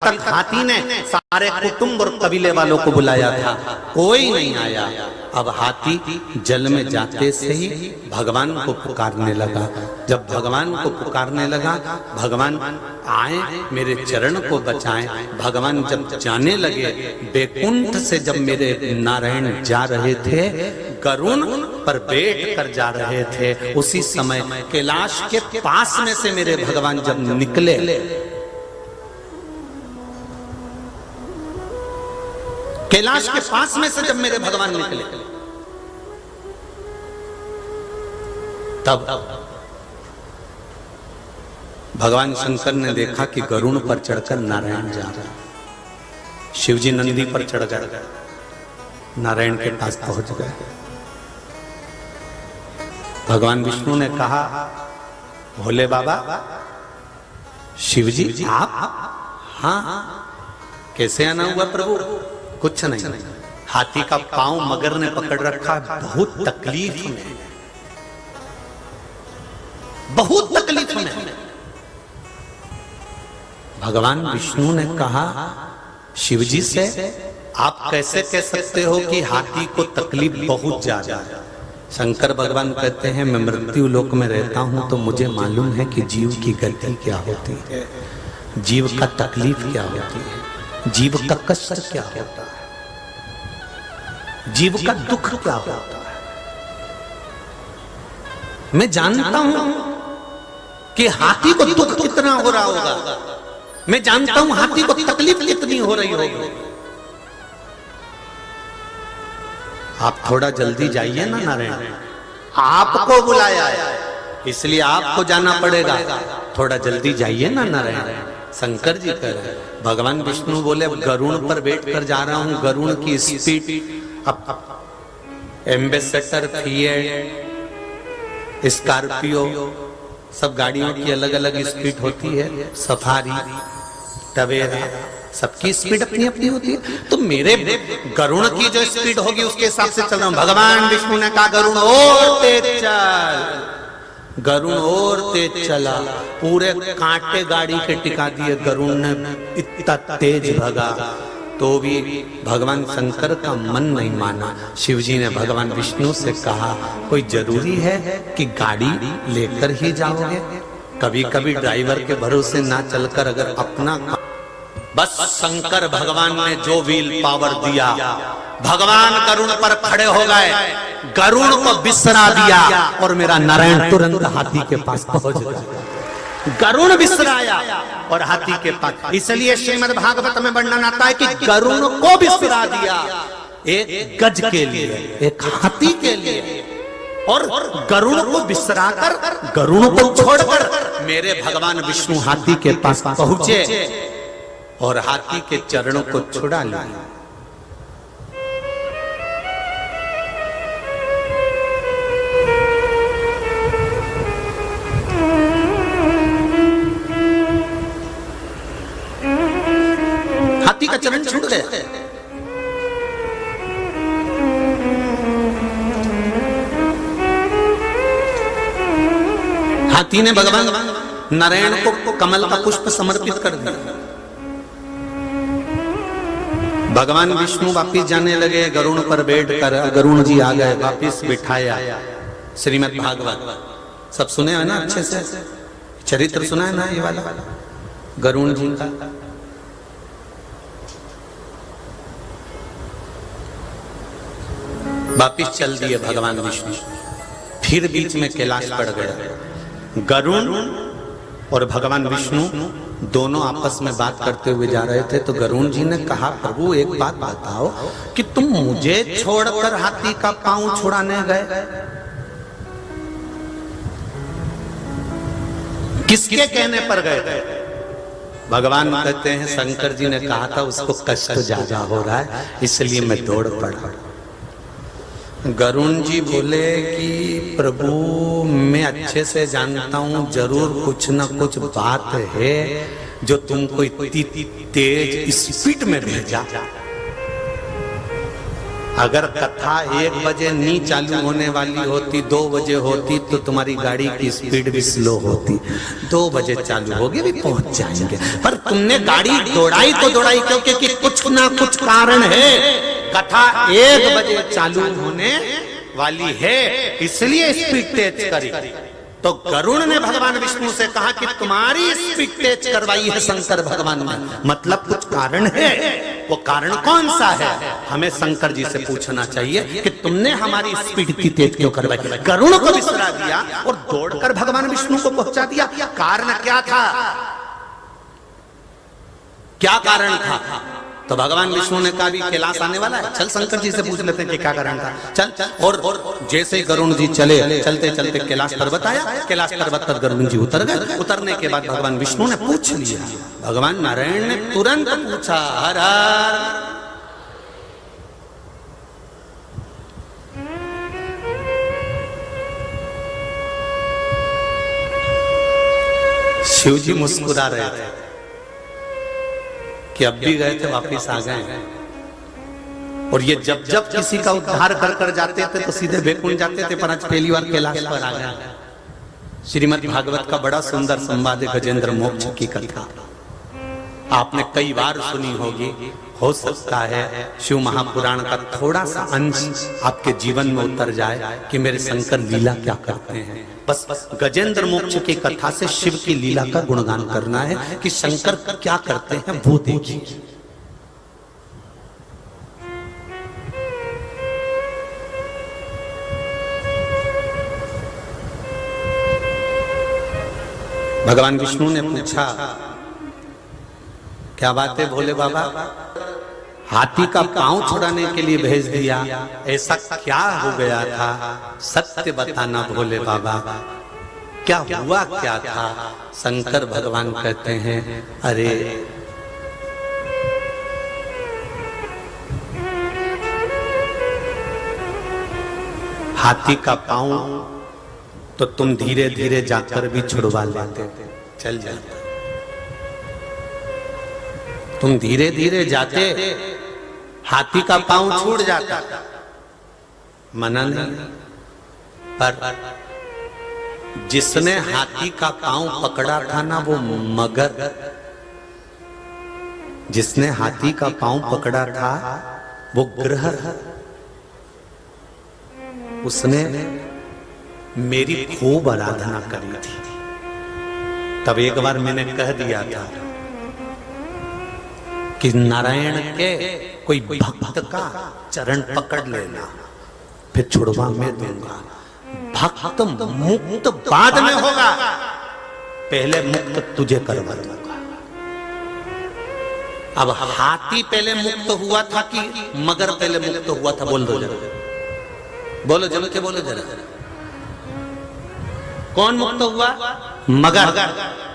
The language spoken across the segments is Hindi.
तक हाथी ने सारे कुटुंब और कबीले वालों को बुलाया था, कोई नहीं आया। अब हाथी जल में जाते से ही भगवान को पुकारने लगा। जब भगवान को पुकारने लगा, भगवान आए मेरे चरण को बचाएं। भगवान जब जाने लगे, बैकुंठ से जब मेरे नारायण जा रहे थे, गरुण पर बैठ कर जा रहे थे, उसी समय कैलाश के पास में से मेरे भगवान जब निकले, कैलाश के पास में से जब मेरे भगवान निकले, तब भगवान शंकर ने देखा कि गरुड़ पर चढ़कर नारायण जा रहा। शिवजी नंदी पर चढ़ गए, नारायण के पास पहुंच गए। भगवान विष्णु ने कहा, भोले बाबा, शिवजी आप? हाँ। कैसे आना हुआ प्रभु? कुछ नहीं, हाथी का पांव मगर ने पकड़ रखा, बहुत तकलीफ में, बहुत तकलीफ में। भगवान विष्णु ने कहा, शिवजी से आप कैसे कह सकते हो कि हाथी को तकलीफ बहुत ज्यादा है? शंकर भगवान कहते हैं, मैं मृत्यु लोक में रहता हूं तो मुझे मालूम है कि जीव की गति क्या होती है, जीव का तकलीफ क्या होती है, जीव का कष्ट क्या होता है, जीव का दुख क्या होता है। मैं जानता हूं कि हाथी को दुख कितना हो रहा होगा, मैं जानता हूं हाथी को तकलीफ कितनी हो रही होगी। आप थोड़ा जल्दी जाइए ना नारायण, आपको बुलाया है इसलिए आपको जाना पड़ेगा, थोड़ा जल्दी जाइए ना नारायण। शंकर जी कह रहे, भगवान विष्णु बोले, गरुड़ पर बैठकर जा रहा हूं, गरुड़ की स्पीड, अब एम्बेसडर, फिएट, स्कॉर्पियो, सब गाड़ियों की अलग अलग स्पीड होती है, सफारी, टवेरा, सबकी स्पीड अपनी अपनी होती है। तो मेरे गरुड़ की जो स्पीड होगी उसके हिसाब से चल रहा हूं। भगवान विष्णु ने कहा, गरुड़ और तेज चल। गरुड़ और तेज चला, पूरे कांटे गाड़ी के टिका दिए। गरुड़ ने इतना तेज भगा तो भी भगवान शंकर का मन नहीं माना। शिवजी ने भगवान विष्णु से कहा, कोई जरूरी है कि गाड़ी लेकर ही जाओगे? कभी कभी ड्राइवर के भरोसे ना चलकर अगर अपना, बस शंकर भगवान ने जो व्हील पावर दिया, भगवान गरुड़ पर खड़े हो गए, गरुड़ को बिसरा दिया और मेरा नारायण तुरंत हाथी के पास पहुंच गया। गरुड़ बिसराया और हाथी के पास। इसलिए श्रीमद् भागवत में वर्णन आता है कि गरुड़ को बिसरा दिया एक गज के लिए, एक हाथी के लिए, और गरुड़ को बिसराकर, गरुड़ को छोड़कर मेरे भगवान विष्णु हाथी के पास पहुंचे और हाथी के चरणों को छुड़ा लिया। हाथी का चरण छूट गया। हाथी ने भगवान नारायण को कमल का पुष्प समर्पित कर दिया। भगवान विष्णु वापिस जाने लगे, गरुड़ पर बैठकर। गरुड़ जी आ गए, वापिस बिठाया। श्रीमद् भागवत सब सुने हैं ना, अच्छे से चरित्र सुना है ना ये वाला गरुड़ जी का। वापिस चल दिए भगवान विष्णु। फिर बीच में कैलाश पड़ गया। गरुड़ और भगवान विष्णु दोनों आपस में बात करते हुए जा रहे थे। तो गरुड़ जी ने कहा, प्रभु एक बात बताओ कि तुम मुझे छोड़कर हाथी का पांव छुड़ाने गए, किसके कहने पर गए थे? भगवान कहते हैं, शंकर जी ने कहा था उसको कष्ट ज्यादा हो रहा है इसलिए मैं दौड़ पड़ा। गरुड़ जी बोले कि प्रभु मैं अच्छे से जानता हूं, जरूर कुछ ना कुछ बात है जो तुमको इतनी तेज स्पीड में भेजा। अगर कथा 1 बजे नहीं चालू होने वाली होती, 2 बजे होती, तो तुम्हारी गाड़ी की स्पीड भी स्लो होती। 2 बजे चालू होगी भी पहुंच जाएंगे, पर तुमने गाड़ी दौड़ाई तो दौड़ाई क्योंकि कुछ ना कुछ कारण है। कथा 1 बजे चालू होने वाली है, इसलिए स्पीड तेज करी। तो गरुड़ ने भगवान विष्णु से कहा कि तुम्हारी स्पीड तेज करवाई है शंकर भगवान ने, मतलब कुछ कारण है। वो कारण कौन सा है, हमें शंकर जी से पूछना चाहिए कि तुमने हमारी स्पीड इतनी तेज क्यों करवाई। गरुड़ को विसरा दिया और दौड़कर भगवान विष्णु को पहुंचा दिया। कारण क्या था, क्या कारण था? तो भगवान विष्णु ने कहा भी कैलाश आने वाला है, चल शंकर जी से पूछ लेते हैं कि क्या कारण था। चल, और जैसे ही गरुड़ जी चले, चलते चलते कैलाश पर्वत आया। कैलाश पर्वत पर गरुड़ जी उतर गए। उतरने के बाद भगवान विष्णु ने पूछ लिया, भगवान नारायण ने तुरंत पूछा, हर हर। शिव जी मुस्कुरा रहे थे कि अब भी गए थे वापिस आ गए। और ये जब जब किसी का उद्धार कर कर जाते थे तो सीधे वैकुंठ जाते थे, पर आज पहली बार कैलाश पर आ गए। श्रीमद् भागवत का बड़ा सुंदर संवाद है गजेंद्र मोक्ष की कथा, आपने कई बार सुनी होगी। हो सकता है शिव महापुराण का थोड़ा सा अंश आपके जीवन में उतर जाए कि मेरे शंकर लीला क्या करते हैं। बस गजेंद्र मोक्ष की कथा से शिव की लीला का गुणगान करना है कि शंकर क्या करते हैं वो देखिए। भगवान विष्णु ने पूछा, क्या बात है भोले बाबा, हाथी का पांव छुड़ाने के लिए भेज दिया, ऐसा क्या हो गया था, सत्य बताना भोले बाबा, क्या हुआ क्या था। शंकर भगवान कहते हैं, अरे हाथी का पांव तो तुम धीरे धीरे जाकर भी छुड़वा लेते, चल जाते। तुम धीरे धीरे जाते, हाथी का पांव छूट जाता, मना नहीं। पर जिसने हाथी का पांव पकड़ा था ना, वो मगर, जिसने हाथी का पांव पकड़ा था वो ग्रह, उसने मेरी खूब आराधना करी थी। तब एक बार मैंने कह दिया था कि नारायण के कोई भक्त का चरण पकड़ लेना, फिर छुड़वा मैं दूंगा। भक्त मुक्त बाद में होगा, पहले मुक्त तुझे करवा दूंगा। अब हाथी पहले मुक्त हुआ था कि मगर पहले मुक्त हुआ था? बोल दो जरा, बोलो जम के बोलो जरा, कौन मुक्त हुआ? मगर।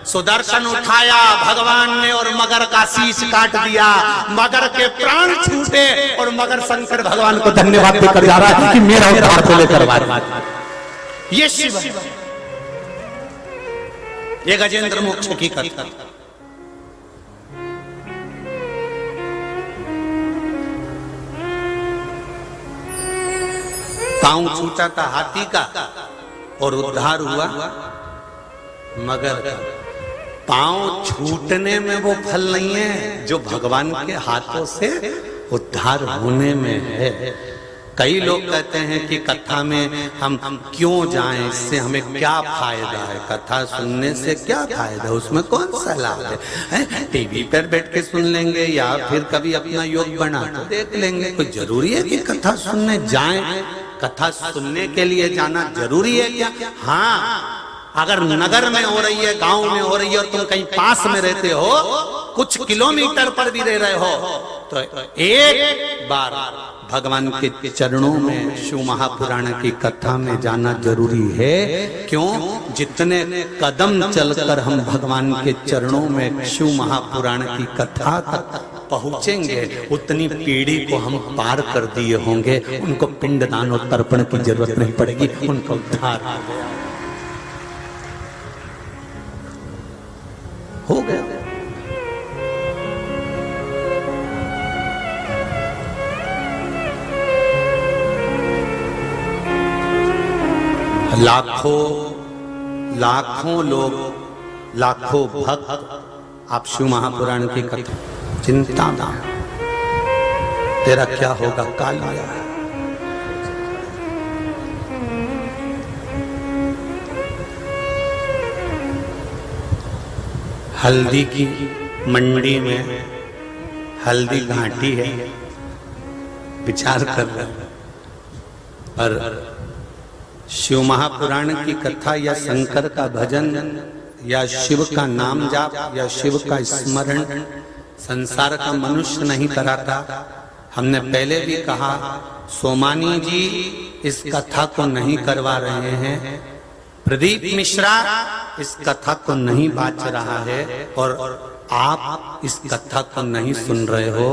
सुदर्शन उठाया भगवान ने और मगर का शीश काट दिया, मगर के प्राण छूटे और मगर शंकर भगवान को धन्यवाद देकर जा रहा है कि मेरा उद्धार को लेकर ये शिव, ये गजेंद्र मोक्ष की कथा। पांव छूटा था हाथी का और उद्धार हुआ मगर का। पांव छूटने में वो फल नहीं है जो भगवान के हाथों से उद्धार होने में है। कई लोग कहते हैं कि कथा में हम क्यों जाएं, इससे हमें क्या फायदा है, कथा सुनने से क्या फायदा है, उसमें कौन सा लाभ है? टीवी पर बैठ के सुन लेंगे या फिर कभी अपना योग बना तो देख लेंगे। कोई जरूरी है कि कथा सुनने जाएं? कथा सुनने के लिए जाना जरूरी है क्या? हाँ, अगर नगर में हो रही है, गांव में हो रही है और तुम कहीं पास में रहते हो, कुछ किलोमीटर पर भी रह रहे हो, तो एक बार भगवान के चरणों में शिव महापुराण की कथा में जाना जरूरी है। क्यों? जितने कदम चलकर हम भगवान के चरणों में शिव महापुराण की कथा तक पहुंचेंगे, उतनी पीढ़ी को हम पार कर दिए होंगे। उनको पिंडदान और तर्पण की जरूरत नहीं पड़ेगी, उनका उद्धार हो गया। लाखों लोग, लाखों भक्त आप शिव महापुराण की कथा चिंता ना, तेरा क्या होगा काल आया है। हल्दी की मंडी में हल्दी घाटी है, विचार कर रहे, पर शिव महापुराण की कथा या शंकर का भजन या शिव का नाम जाप या शिव का स्मरण संसार का मनुष्य नहीं कराता। हमने पहले भी कहा, सोमानी जी इस कथा को नहीं करवा रहे हैं, प्रदीप मिश्रा इस कथा को नहीं बाच रहा है, और आप इस कथा को नहीं सुन रहे हो।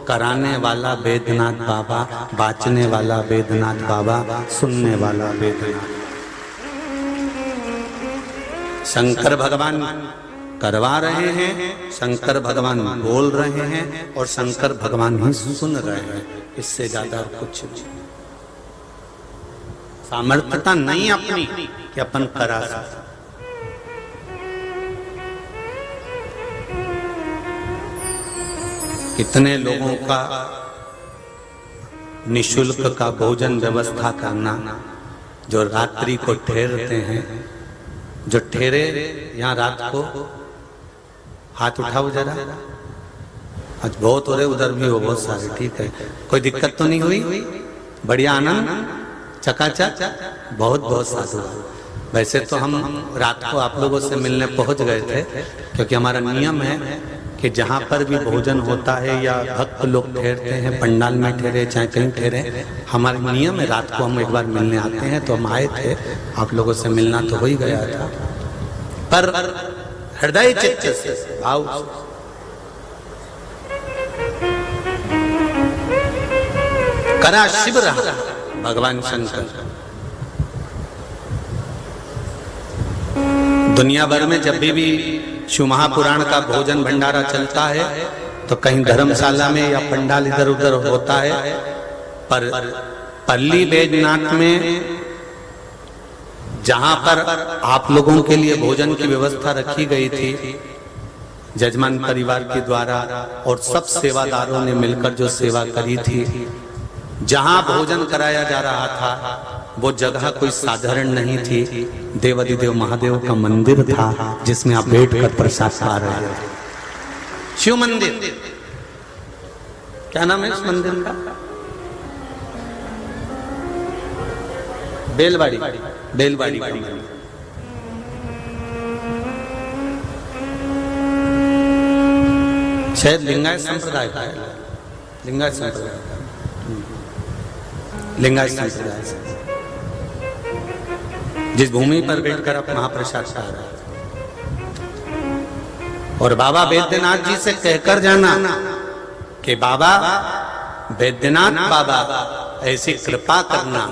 कराने वाला बैद्यनाथ बाबा, बाचने वाला बैद्यनाथ बाबा, सुनने वाला बैद्यनाथ। शंकर भगवान करवा रहे हैं, शंकर भगवान बोल रहे हैं, और शंकर भगवान ही सुन रहे हैं। इससे ज्यादा कुछ नहीं। सामर्थ्यता नहीं अपनी कि अपन करा सकते। कितने लोगों का निशुल्क का भोजन व्यवस्था करना, जो रात्रि को ठहरते हैं, जो ठहरे यहाँ रात को, हाथ उठाओ जरा। आज बहुत हो रहे, उधर भी हो बहुत सारे, ठीक है, कोई दिक्कत तो नहीं हुई, बढ़िया आनंद चकाचक, बहुत बहुत साधु। वैसे तो हम रात को आप लोगों से मिलने पहुंच गए थे, क्योंकि हमारा नियम है कि जहाँ पर भी भोजन होता है या भक्त लोग ठहरते हैं, पंडाल में ठहरे चाहे कहीं ठहरे, हमारा नियम है रात को हम एक बार मिलने आते हैं। तो हम आए थे, आप लोगों से मिलना तो हो ही गया था, पर हृदय चित्त से भाव करा शिव रहा भगवान शंकर। दुनिया भर में जब भी शिव महापुराण का भोजन भंडारा चलता है तो कहीं धर्मशाला में या पंडाल इधर उधर होता है, पर पल्ली बैजनाथ में जहां पर आप लोगों के लिए भोजन की व्यवस्था रखी गई थी जजमान परिवार के द्वारा, और सब सेवादारों ने मिलकर जो सेवा करी थी, जहां भोजन कराया जा रहा था वो जगह कोई साधारण नहीं थी। देवाधिदेव महादेव का मंदिर था, जिसमें आप बैठकर प्रसाद पा रहे थे। शिव मंदिर, क्या नाम है इस मंदिर का? बेलवाड़ी, बेलवाड़ी का मंदिर। शायद लिंगायत संप्रदाय का है, लिंगायत संप्रदाय, लिंगायत संप्रदाय से जिस भूमि पर बैठकर आप महाप्रसाद खा रहे हैं। और बाबा बैद्यनाथ जी से कहकर जाना कि बाबा बैद्यनाथ बाबा ऐसी कृपा करना।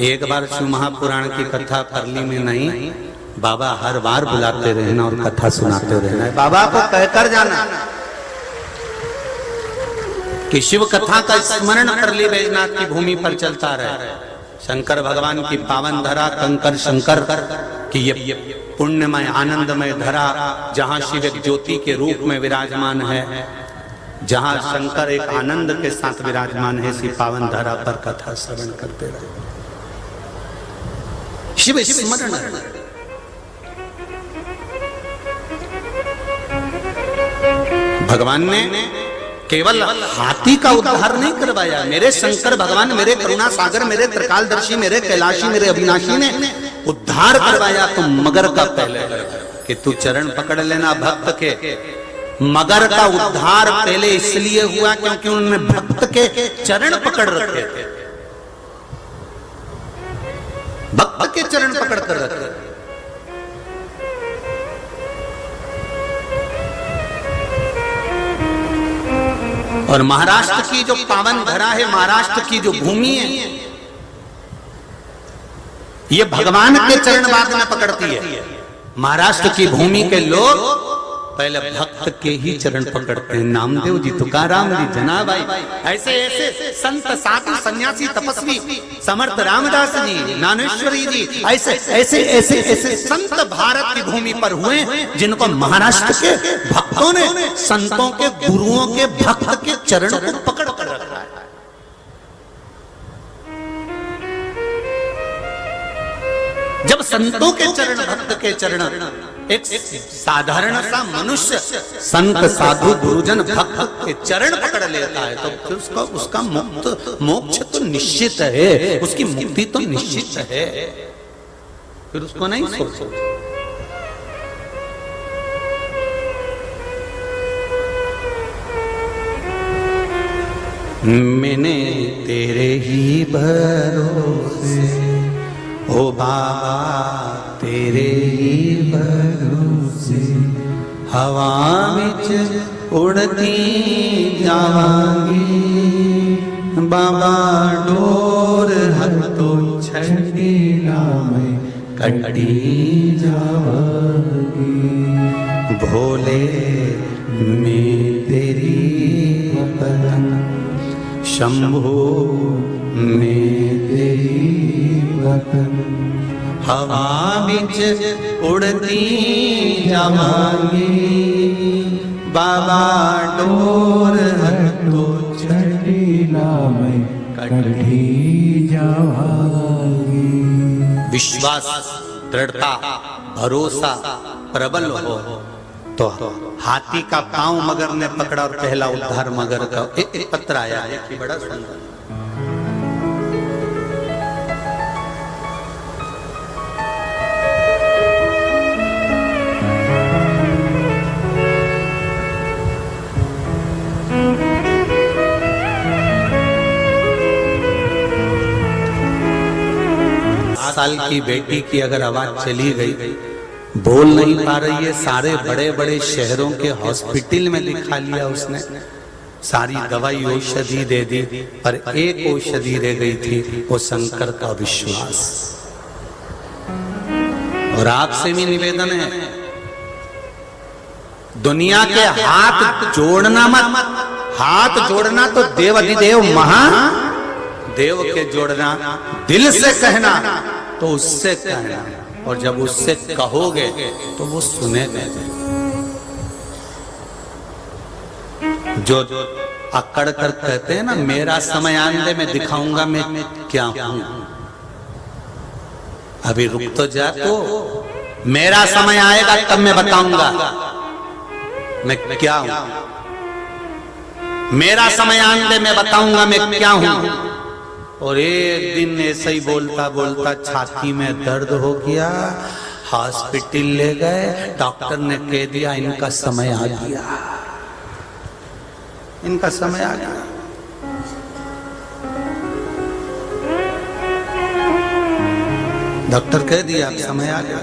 एक बार शिव महापुराण की कथा करली में नहीं, बाबा हर बार बुलाते रहना और कथा सुनाते रहना है। बाबा को कहकर जाना कि शिव कथा का स्मरण करली बैजनाथ की भूमि पर चलता रहे। शंकर भगवान की पावन धरा, कंकर शंकर की ये पुण्यमय आनंदमय धरा, जहाँ शिव एक ज्योति के रूप में विराजमान है, जहाँ शंकर एक आनंद के साथ विराजमान है, इसी पावन धरा पर कथा श्रवण करते रहे। शिव स्मरण भगवान ने केवल हाथी का उद्धार नहीं करवाया। मेरे शंकर भगवान, मेरे करुणा सागर, मेरे त्रिकालदर्शी, मेरे कैलाशी, मेरे अविनाशी ने उद्धार करवाया तो मगर का पहले कि तू चरण पकड़ लेना भक्त के। मगर का उद्धार पहले इसलिए हुआ क्योंकि उन्होंने भक्त के चरण पकड़ रखे थे, भक्त के चरण पकड़ कर रखे। और महाराष्ट्र की जो पावन धरा है, महाराष्ट्र की जो भूमि है, ये भगवान के चरण बाद में पकड़ती है। महाराष्ट्र की भूमि के लोग पहले भक्त के ही चरण पकड़ते हैं। नामदेव जी, तुकाराम जी, जनाबाई, ऐसे ऐसे संत साधु सन्यासी तपस्वी, समर्थ रामदास जी, ज्ञानेश्वरी जी, ऐसे ऐसे ऐसे ऐसे संत भारत की भूमि पर हुए जिनको महाराष्ट्र के भक्तों ने संतों के गुरुओं के भक्त के चरण को पकड़ कर रखा है। जब संतों के चरण, भक्त के चरण, एक साधारण सा मनुष्य संत साधु गुरुजन भक्त के चरण पकड़ लेता है तो फिर उसका मोक्ष तो निश्चित है, उसकी मुक्ति तो निश्चित है। फिर उसको नहीं सोचो। मैंने तेरे ही भरोसे, ओ बाबा तेरे ही भरोसे, हवा विच उड़ती जावांगी, बाबा डोर हथों छड़ी मैं कटी जावांगी, भोले मैं तेरी वतन, शंभो मैं तेरी वतन, हवा बिच उड़ती जावांगी, बाबा डोर हथों छड़ी मैं कटी जावांगी। विश्वास, दृढ़ता, भरोसा प्रबल हो तो हाथी का पांव मगर ने पकड़ा और पहला उद्धार मगर का। एक पत्र आया है कि बड़ा सुंदर, साल की बेटी की अगर आवाज चली गई, बोल नहीं पा रही है, सारे बड़े बड़े शहरों के हॉस्पिटल में दिखा लिया उसने, सारी दवाई औषधि दे दी, पर एक औषधि रह गई थी, वो शंकर का विश्वास। और आपसे भी निवेदन है, दुनिया के हाथ जोड़ना मत, हाथ जोड़ना तो देवाधिदेव महादेव के जोड़ना, दिल से कहना तो उससे कहना, और जब उससे कहोगे तो वो सुनेगा। जो अकड़ कर कहते हैं ना, मेरा समय आने दे, मैं दिखाऊंगा मैं क्या हूं, अभी रुक तो जा, तो मेरा समय आएगा तब मैं बताऊंगा मैं क्या हूं, मेरा समय आने दे, मैं बताऊंगा मैं क्या हूं। और एक दिन ऐसे ही बोलता बोलता छाती में दर्द हो गया, हॉस्पिटल ले गए, डॉक्टर ने कह दिया इनका समय आ गया, इनका समय आ गया। डॉक्टर कह दिया समय आ गया।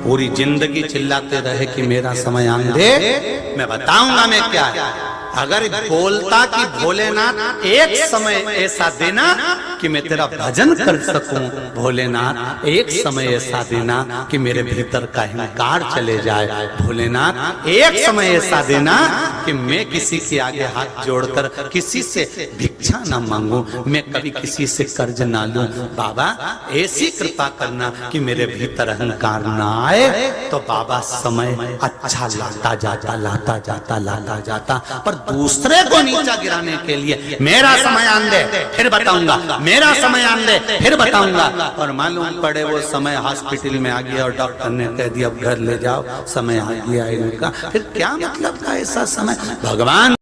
पूरी जिंदगी चिल्लाते रहे कि मेरा समय आने दे, मैं बताऊंगा मैं क्या है। अगर बोलता कि भोलेनाथ एक समय ऐसा देना कि मैं तेरा भजन कर सकूं, भोलेनाथ एक समय ऐसा देना कि मेरे भीतर का अहंकार चले जाए, भोलेनाथ एक समय ऐसा देना कि मैं किसी के आगे हाथ जोड़कर किसी से भिक्षा ना मांगू, मैं कभी किसी से कर्ज ना लूं, बाबा ऐसी कृपा करना कि मेरे भीतर अहंकार ना आए। तो बाबा समय अच्छा लाता जाता लाता जाता लाता जाता, पर दूसरे को नीचा गिराने के लिए मेरा समय आन दे फिर बताऊंगा, मेरा समय आन दे फिर बताऊंगा, और मालूम पड़े वो समय हॉस्पिटल में आ गया और डॉक्टर ने कह दिया अब घर ले जाओ, समय आ गया इनका। फिर क्या मतलब था ऐसा समय? भगवान